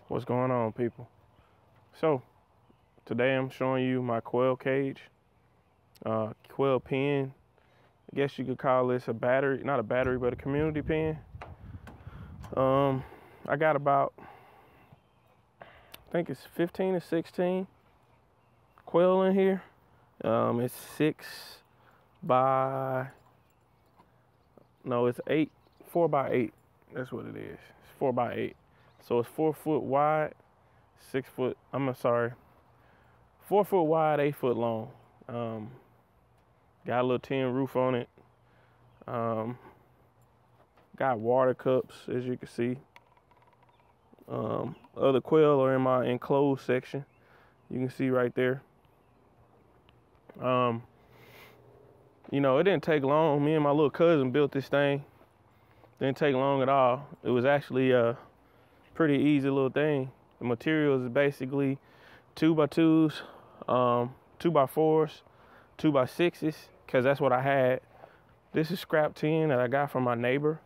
What's going on, people? So today I'm showing you my quail cage, quail pen. I guess you could call this a battery, not a battery, but a community pen. I got about, I think it's 15 or 16 quail in here. It's 6 by, no, it's 4 by 8. That's what it is. It's 4 by 8. So it's 4 foot wide, 6 foot, 4 foot wide, 8 foot long. Got a little tin roof on it. Got water cups, as you can see. Other quail are in my enclosed section. You can see right there. You know, it didn't take long. Me and my little cousin built this thing. Didn't take long at all. It was actually a pretty easy little thing. The materials is basically 2x2s, 2x4s, 2x6s, because that's what I had. This is scrap tin that I got from my neighbor.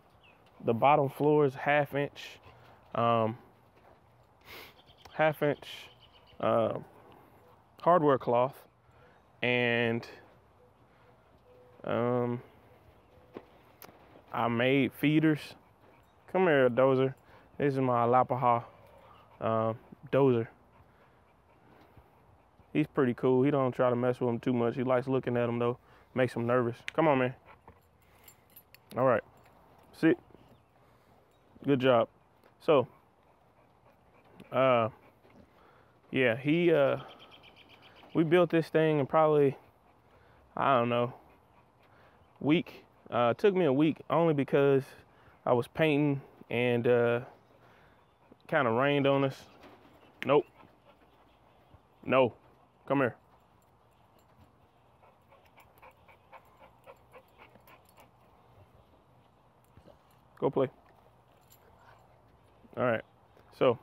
The bottom floor is half-inch hardware cloth, and I made feeders. Come here, Dozer. This is my Alapaha Dozer. He's pretty cool. He don't try to mess with him too much. He likes looking at him though. Makes him nervous. Come on, man. All right, sit. Good job. So, yeah, we built this thing in probably, I don't know, week. It took me a week only because I was painting and kind of rained on us. Nope. No. Come here. Go play. All right. So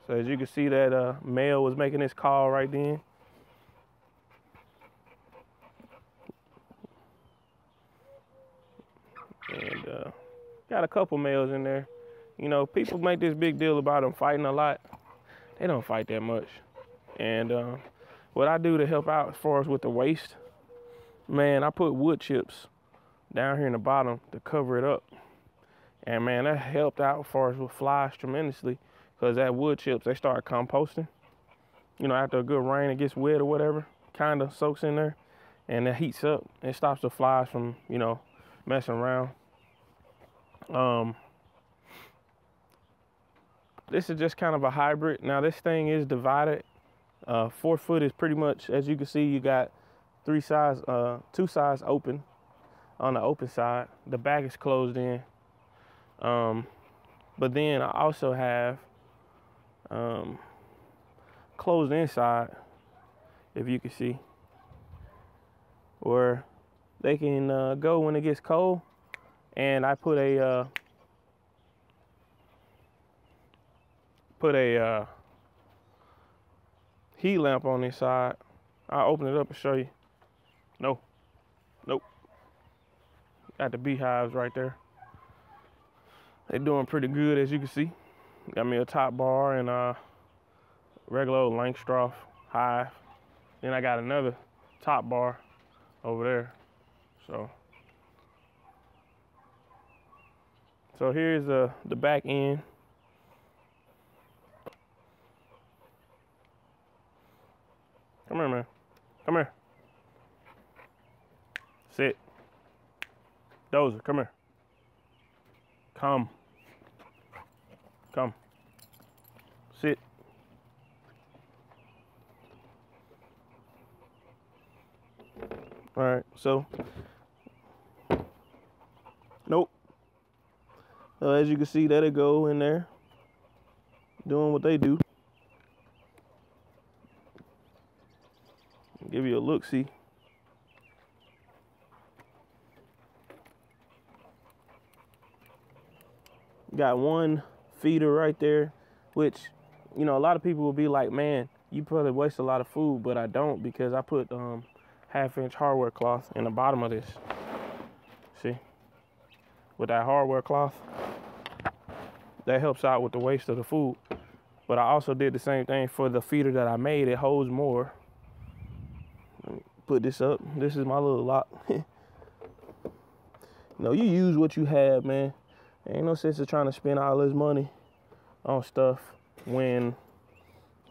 as you can see, that male was making his call right then. And got a couple males in there. You know, people make this big deal about them fighting a lot. They don't fight that much. And what I do to help out as far as with the waste, man, I put wood chips down here in the bottom to cover it up. And man, that helped out as far as with flies tremendously, because that wood chips, they start composting. You know, after a good rain, it gets wet or whatever, kind of soaks in there, and it heats up. It stops the flies from, you know, messing around. This is just kind of a hybrid. Now this thing is divided. 4 foot is pretty much, as you can see, you got 2 sides open on the open side. The back is closed in. But then I also have closed inside, if you can see, where they can go when it gets cold. And I put a heat lamp on this side. I'll open it up and show you. No, nope. Got the beehives right there. They're doing pretty good, as you can see. Got me a top bar and a regular old Langstroth hive. Then I got another top bar over there. So here's the back end. Come here, man. Come here. Sit. Dozer, come here. Come. Come. Sit. All right, so. Nope. As you can see, there they go in there, doing what they do. Give you a look-see. Got one feeder right there, which you know, a lot of people will be like, man, you probably waste a lot of food, but I don't, because I put 1/2-inch hardware cloth in the bottom of this. See? With that hardware cloth, that helps out with the waste of the food. But I also did the same thing for the feeder that I made. It holds more. Let me put this up. This is my little lock. You know, you use what you have, man. Ain't no sense of trying to spend all this money on stuff when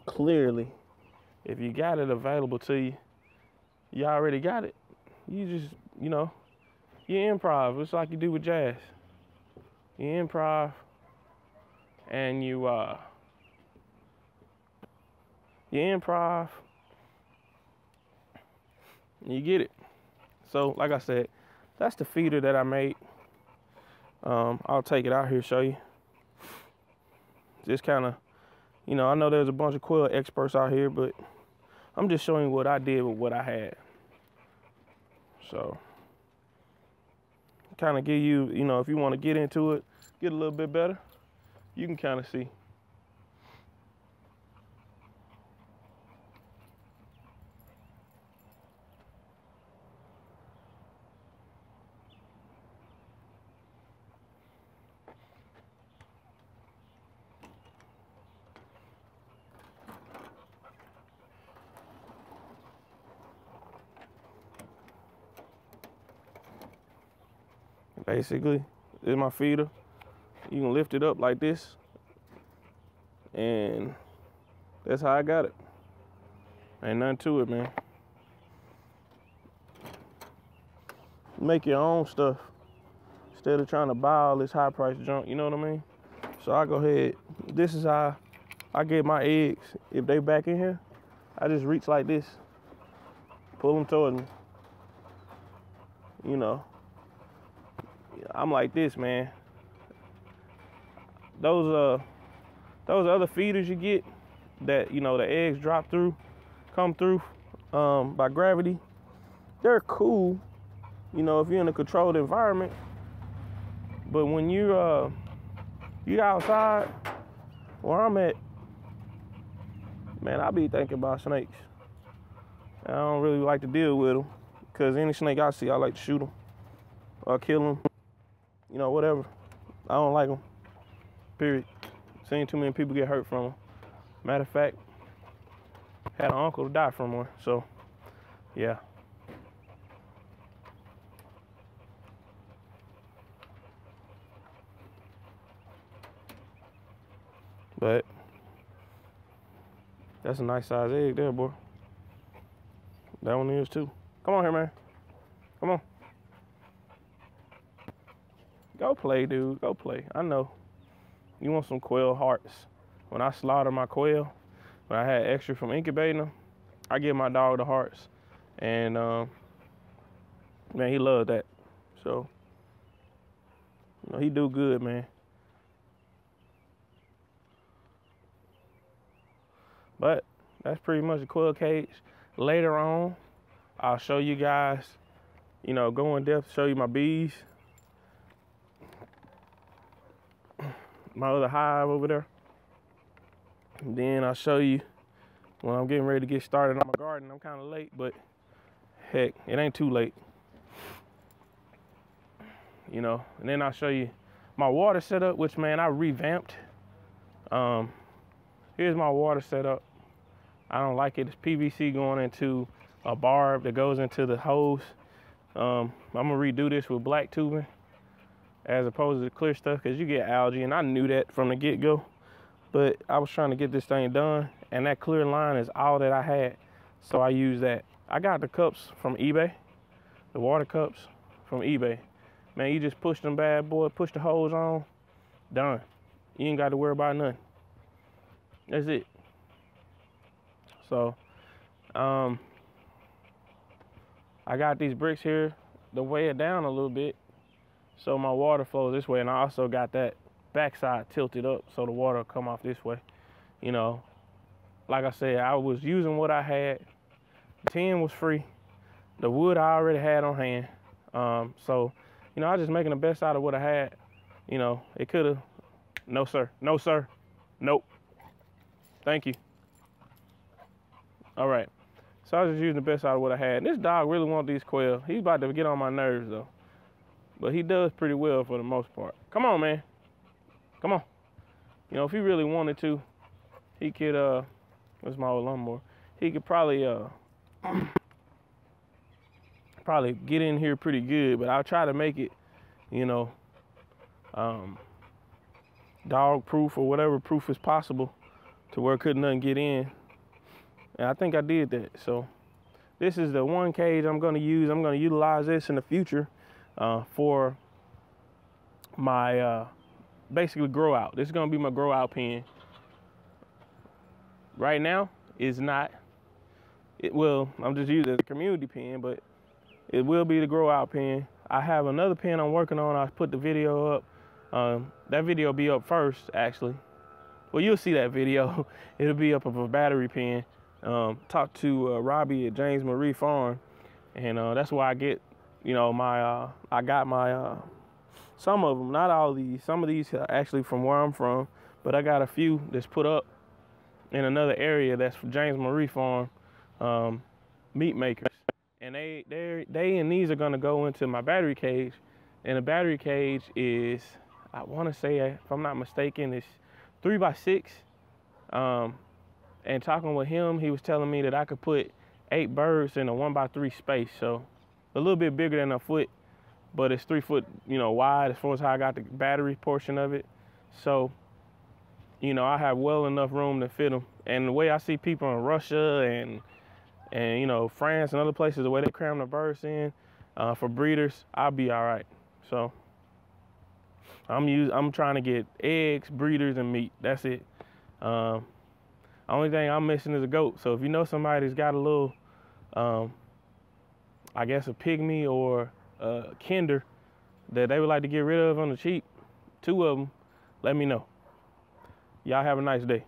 clearly, if you got it available to you, you already got it. You just, you know, you improv. It's like you do with jazz. You improv and you improv and you get it. So, like I said, that's the feeder that I made. I'll take it out here, show you. Just kind of, you know, I know there's a bunch of quail experts out here, but I'm just showing you what I did with what I had. So, kind of give you, you know, if you want to get into it, get a little bit better, you can kind of see. Basically, this is my feeder. You can lift it up like this, and that's how I got it. Ain't nothing to it, man. Make your own stuff instead of trying to buy all this high price junk, you know what I mean? So I go ahead, this is how I get my eggs. If they back in here, I just reach like this, pull them toward me. You know, I'm like this, man. Those other feeders you get that, you know, the eggs drop through, come through by gravity, they're cool, you know, if you're in a controlled environment. But when you outside, where I'm at, man, I be thinking about snakes. I don't really like to deal with them, because any snake I see, I like to shoot them or kill them. You know, whatever. I don't like them. Period. Seen too many people get hurt from them. Matter of fact, had an uncle to die from one. So, yeah. But that's a nice size egg there, boy. That one is too. Come on here, man. Come on. Go play, dude. Go play. I know. You want some quail hearts. When I slaughter my quail, when I had extra from incubating them, I give my dog the hearts. And, man, he loved that. So, you know, he do good, man. But that's pretty much the quail cage. Later on, I'll show you guys, you know, go in depth, show you my bees. My other hive over there. And then I'll show you when I'm getting ready to get started on my garden. I'm kind of late, but heck, it ain't too late. You know, and then I'll show you my water setup, which, man, I revamped. Here's my water setup. I don't like it. It's PVC going into a barb that goes into the hose. I'm gonna redo this with black tubing as opposed to the clear stuff, because you get algae, and I knew that from the get-go. But I was trying to get this thing done, and that clear line is all that I had, so I used that. I got the cups from eBay, the water cups from eBay. Man, you just push them bad boy, push the hose on, done. You ain't got to worry about nothing. That's it. So, I got these bricks here to weigh it down a little bit, so my water flows this way, and I also got that backside tilted up so the water will come off this way. You know, like I said, I was using what I had. The tin was free. The wood I already had on hand. So, you know, I was just making the best out of what I had. You know, it could have, no sir, no sir, nope. Thank you. All right. So I was just using the best out of what I had. And this dog really wants these quail. He's about to get on my nerves though. But he does pretty well for the most part. Come on, man. Come on. You know, if he really wanted to, he could, what's my old lawnmower? He could probably get in here pretty good, but I'll try to make it, you know, dog proof or whatever proof is possible to where couldn't nothing get in. And I think I did that. So this is the one cage I'm going to use. I'm going to utilize this in the future for my basically grow out. This is going to be my grow out pen. Right now is not. It will. I'm just using it as a community pen, but it will be the grow out pen. I have another pen I'm working on. I put the video up. That video will be up first, actually. Well, you'll see that video. It'll be up of a battery pen. Talked to Robbie at James Marie Farm, and that's why I get, you know, my I got my some of them, not all of these. Some of these are actually from where I'm from, but I got a few that's put up in another area that's from James Marie Farm meat makers, and they and these are gonna go into my battery cage, and the battery cage is, I want to say, if I'm not mistaken, it's 3x6. And talking with him, he was telling me that I could put 8 birds in a 1x3 space. So a little bit bigger than a foot, but it's 3 foot, you know, wide as far as how I got the battery portion of it. So, you know, I have well enough room to fit them. And the way I see people in Russia and you know, France and other places, the way they cram the birds in for breeders, I'll be all right. So I'm trying to get eggs, breeders, and meat. That's it. Only thing I'm missing is a goat. So if you know somebody that's got a little, I guess a pygmy or a kinder that they would like to get rid of on the cheap, 2 of them, let me know. Y'all have a nice day.